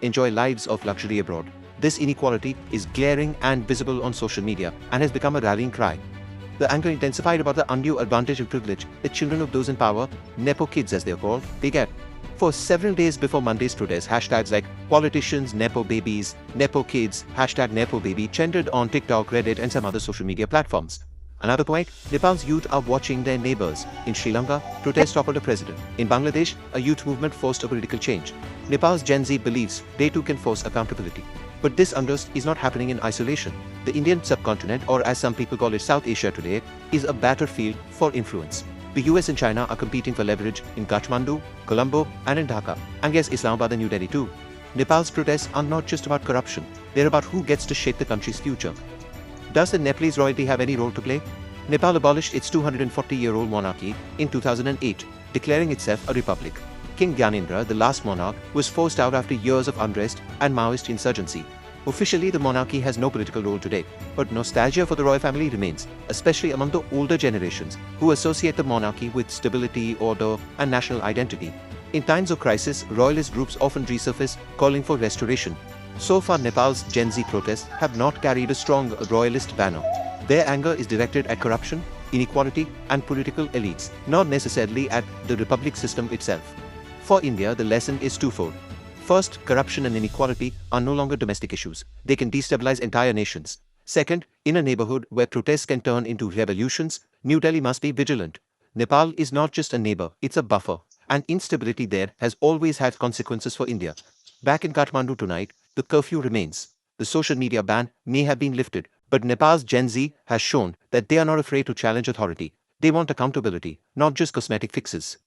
enjoy lives of luxury abroad. This inequality is glaring and visible on social media and has become a rallying cry. The anger intensified about the undue advantage and privilege the children of those in power, Nepo kids as they are called, they get. For several days before Monday's protest, hashtags like politicians, Nepo babies, Nepo kids, hashtag Nepo baby trended on TikTok, Reddit and some other social media platforms. Another point, Nepal's youth are watching their neighbors. In Sri Lanka, protests toppled a president. In Bangladesh, a youth movement forced a political change. Nepal's Gen Z believes they too can force accountability. But this unrest is not happening in isolation. The Indian subcontinent, or as some people call it South Asia today, is a battlefield for influence. The US and China are competing for leverage in Kathmandu, Colombo and in Dhaka, and yes, Islamabad and New Delhi too. Nepal's protests are not just about corruption, they're about who gets to shape the country's future. Does the Nepalese royalty have any role to play? Nepal abolished its 240-year-old monarchy in 2008, declaring itself a republic. King Gyanendra, the last monarch, was forced out after years of unrest and Maoist insurgency. Officially, the monarchy has no political role today, but nostalgia for the royal family remains, especially among the older generations who associate the monarchy with stability, order, and national identity. In times of crisis, royalist groups often resurface, calling for restoration. So far, Nepal's Gen Z protests have not carried a strong royalist banner. Their anger is directed at corruption, inequality, and political elites, not necessarily at the republic system itself. For India, the lesson is twofold. First, corruption and inequality are no longer domestic issues. They can destabilize entire nations. Second, in a neighborhood where protests can turn into revolutions, New Delhi must be vigilant. Nepal is not just a neighbor, it's a buffer. And instability there has always had consequences for India. Back in Kathmandu tonight, the curfew remains. The social media ban may have been lifted, but Nepal's Gen Z has shown that they are not afraid to challenge authority. They want accountability, not just cosmetic fixes.